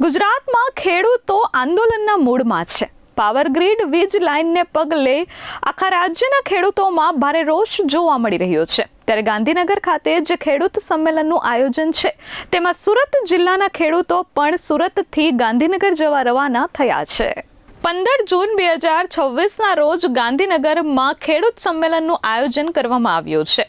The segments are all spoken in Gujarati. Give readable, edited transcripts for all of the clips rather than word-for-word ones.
ગુજરાતમાં ખેડૂતો આંદોલનના મૂડમાં છે। પાવર ગ્રીડ વીજ લાઇનને પગલે આખા રાજ્યના ખેડૂતોમાં ભારે રોષ જોવા મળી રહ્યો છે। ત્યારે ગાંધીનગર ખાતે જે ખેડૂત સંમેલનનું આયોજન છે તેમાં સુરત જિલ્લાના ખેડૂતો પણ સુરતથી ગાંધીનગર જવા રવાના થયા છે। 15 જૂન 2026ના રોજ ગાંધીનગરમાં ખેડૂત સંમેલનનું આયોજન કરવામાં આવ્યું છે।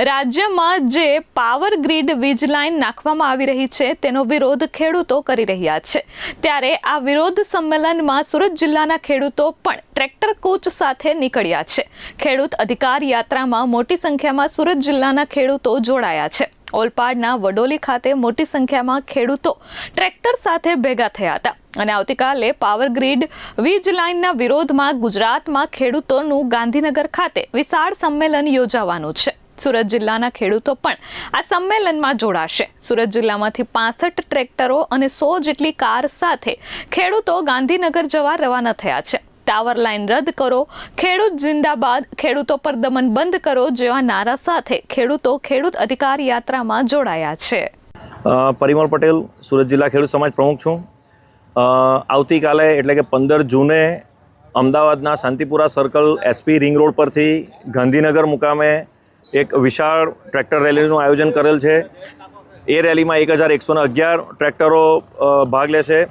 રાજ્યમાં જે પાવર ગ્રીડ વીજ લાઇન નાખવામાં આવી રહી છે તેનો વિરોધ ખેડૂતો કરી રહ્યા છે। ત્યારે આ વિરોધ સંમેલનમાં સુરત જિલ્લાના ખેડૂતો પણ ટ્રેક્ટર કોચ સાથે નીકળ્યા છે। ખેડૂત અધિકાર યાત્રામાં મોટી સંખ્યામાં સુરત જિલ્લાના ખેડૂતો જોડાયા છે। ઓલપાડના વડોલી ખાતે મોટી સંખ્યામાં ખેડૂતો ટ્રેક્ટર સાથે ભેગા થયા હતા અને આવતીકાલે પાવર ગ્રીડ વીજ લાઇનના વિરોધમાં ગુજરાતમાં ખેડૂતોનું ગાંધીનગર ખાતે વિશાળ સંમેલન યોજાવાનું છે। સુરત જિલ્લાના ખેડૂતો પણ આ સંમેલનમાં જોડાશે। સુરત જિલ્લામાંથી 65 ટ્રેક્ટરો અને 100 જેટલી કાર સાથે ખેડૂતો ગાંધીનગર જવા રવાના થયા છે। ટાવર લાઇન રદ કરો, ખેડૂત જિંદાબાદ, ખેડૂતો પર દમન બંધ કરો જેવા નારા સાથે ખેડૂતો ખેડૂત અધિકાર યાત્રામાં જોડાયા છે। પરિમલ પટેલ, સુરત જિલ્લા ખેડૂત સમાજ પ્રમુખ છું। આવતીકાલે એટલે કે 15 જૂને અમદાવાદના Shantipura circle SP ring road પરથી ગાંધીનગર મુકામે એક વિશાળ ટ્રેક્ટર રેલીનું આયોજન કરેલ છે। એ રેલીમાં 1111 ટ્રેક્ટરો ભાગ લેશે।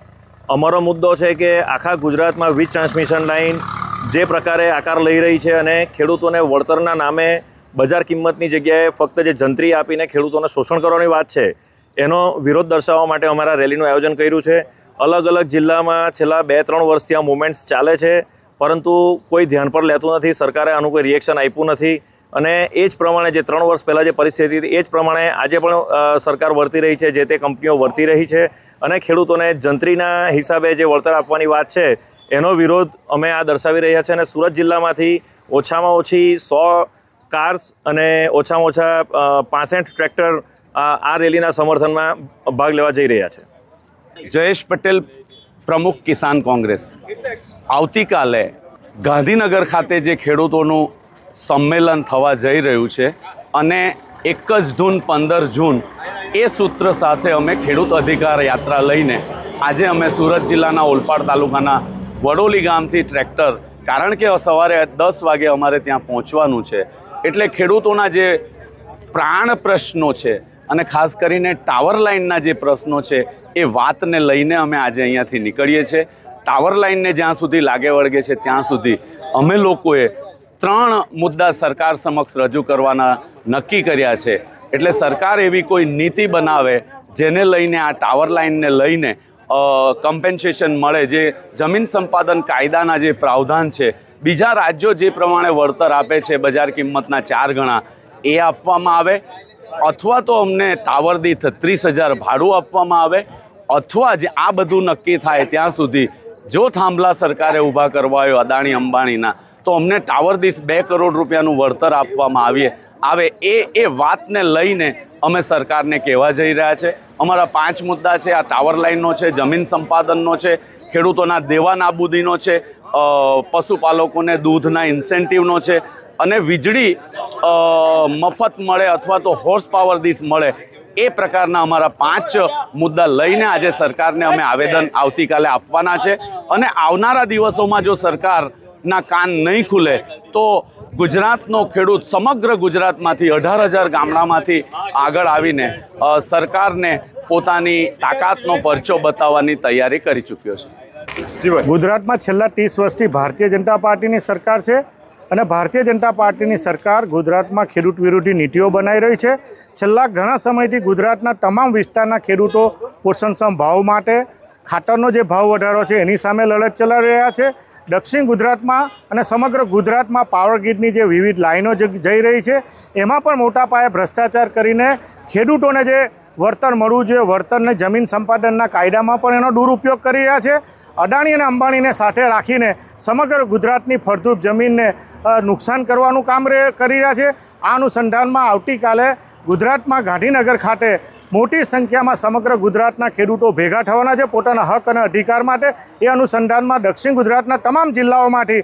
અમારો મુદ્દો છે કે આખા ગુજરાતમાં વીજ ટ્રાન્સમિશન લાઇન જે પ્રકારે આકાર લઈ રહી છે અને ખેડૂતોને વળતરના નામે બજાર કિંમતની જગ્યાએ ફક્ત જે જંત્રી આપીને ખેડૂતોને શોષણ કરવાની વાત છે એનો વિરોધ દર્શાવવા માટે અમારા રેલીનું આયોજન કર્યું છે। અલગ અલગ જિલ્લામાં છેલ્લા 2-3 વર્ષથી આ મુવમેન્ટ્સ ચાલે છે, પરંતુ કોઈ ધ્યાન પર લેતું નથી। સરકારે આનું કોઈ રિએક્શન આપ્યું નથી અને એ જ પ્રમાણે જે 3 વર્ષ પહેલાં જે પરિસ્થિતિ હતી એ જ પ્રમાણે આજે પણ સરકાર વર્તી રહી છે, જે તે કંપનીઓ વર્તી રહી છે અને ખેડૂતોને જંત્રીના હિસાબે જે વળતર આપવાની વાત છે એનો વિરોધ અમે આ દર્શાવી રહ્યા છીએ। અને સુરત જિલ્લામાંથી ઓછામાં ઓછી 100 કાર્સ અને ઓછામાં ઓછા 65 ટ્રેક્ટર આ રેલીના સમર્થનમાં ભાગ લેવા જઈ રહ્યા છે। જયેશ પટેલ, પ્રમુખ કિસાન કોંગ્રેસ। આવતીકાલે ગાંધીનગર ખાતે જે ખેડૂતોનું સંમેલન થવા જઈ રહ્યું છે અને 1 જ ધૂન 15 જૂન એ સૂત્ર સાથે અમે ખેડૂત અધિકાર યાત્રા લઈને આજે અમે સુરત જિલ્લાના ઓલપાડ તાલુકાના વડોલી ગામથી ટ્રેક્ટર, કારણ કે સવારે 10 વાગે અમારે ત્યાં પહોંચવાનું છે, એટલે ખેડૂતોના જે પ્રાણ પ્રશ્નો છે અને ખાસ કરીને ટાવર લાઇનના જે પ્રશ્નો છે એ વાતને લઈને અમે આજે અહીંયાથી નીકળીએ છીએ। ટાવર લાઇનને જ્યાં સુધી લાગે વળગે છે ત્યાં સુધી અમે લોકોએ 3 મુદ્દા સરકાર સમક્ષ રજૂ કરવાના નક્કી કર્યા છે। એટલે સરકાર એવી કોઈ નીતિ બનાવે જેને લઈને આ ટાવર લાઇનને લઈને કમ્પેન્સેશન મળે, જે જમીન સંપાદન કાયદાના જે પ્રાવધાન છે, બીજા રાજ્યો જે પ્રમાણે વળતર આપે છે બજાર કિંમતના 4 ગણા એ આપવામાં આવે, અથવા તો અમને ટાવર દીઠ 30,000 ભાડું આપવામાં આવે, અથવા જે આ બધું નક્કી થાય ત્યાં સુધી જો થાંભલા સરકારે ઊભા કરવા હોય અદાણી અંબાણીના તો અમને ટાવર દીઠ 2 કરોડ રૂપિયાનું વળતર આપવામાં આવે એ વાતને લઈને અમે સરકારને કહેવા જઈ રહ્યા છે। અમારા 5 મુદ્દા છે। આ ટાવર લાઇનનો છે, જમીન સંપાદનનો છે, ખેડૂતોના દેવા નાબૂદીનો છે, પશુપાલકોને દૂધના ઇન્સેન્ટિવનો છે અને વીજળી મફત મળે અથવા તો હોર્સ પાવર દીઠ મળે એ પ્રકારના અમારા 5 મુદ્દા લઈને આજે સરકારને અમે આવેદન આવતીકાલે આપવાના છે। અને આવનારા દિવસોમાં જો સરકારના કાન નહીં ખુલે તો ગુજરાતનો ખેડૂત સમગ્ર ગુજરાતમાંથી 18,000 ગામડામાંથી આગળ આવીને સરકારને પોતાની તાકાતનો પરચો બતાવવાની તૈયારી કરી ચૂક્યો છે। ગુજરાતમાં છેલ્લા 30 વર્ષથી ભારતીય જનતા પાર્ટીની સરકાર છે અને ભારતીય જનતા પાર્ટીની સરકાર ગુજરાતમાં ખેડૂત વિરોધી નીતિઓ બનાવી રહી છે। છેલ્લા ઘણા સમયથી ગુજરાતના તમામ વિસ્તારના ખેડૂતો પોષણક્ષમ ભાવ માટે ખાતરનો જે ભાવ વધારો છે એની સામે લડત ચલાવી રહ્યા છે। દક્ષિણ ગુજરાતમાં અને સમગ્ર ગુજરાતમાં પાવર ગ્રીડની જે વિવિધ લાઇનો જઈ રહી છે એમાં પણ મોટા પાયે ભ્રષ્ટાચાર કરીને ખેડૂતોને જે વળતર મળવું જોઈએ, વળતરને જમીન સંપાદનના કાયદામાં પણ એનો દુરુપયોગ કરી રહ્યા છે। અદાણી અને અંબાણીને સાથે રાખીને સમગ્ર ગુજરાતની ફળદ્રુપ જમીનને નુકસાન કરવાનું કામ કરી રહ્યા છે। આ અનુસંધાનમાં આવતીકાલે ગુજરાતમાં ગાંધીનગર ખાતે મોટી સંખ્યામાં સમગ્ર ગુજરાતના ખેડૂતો ભેગા થવાના છે પોતાના હક અને અધિકાર માટે। એ અનુસંધાનમાં દક્ષિણ ગુજરાતના તમામ જિલ્લાઓમાંથી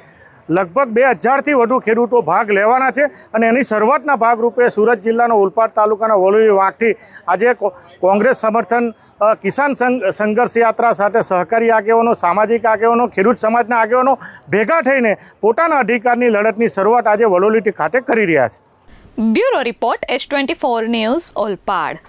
લગભગ 2000થી વધુ ખેડૂતો ભાગ લેવાના છે અને એની શરૂઆતના ભાગરૂપે સુરત જિલ્લાના ઓલપાડ તાલુકાના વલોલી વાઘથી આજે કોંગ્રેસ સમર્થન કિસાન સંઘર્ષ યાત્રા સાથે સહકારી આગેવાનો, સામાજિક આગેવાનો, ખેડૂત સમાજના આગેવાનો ભેગા થઈને પોતાના અધિકારની લડતની શરૂઆત આજે વલોલી ખાતે કરી રહ્યા છે. Bureau report S24 news Olpad.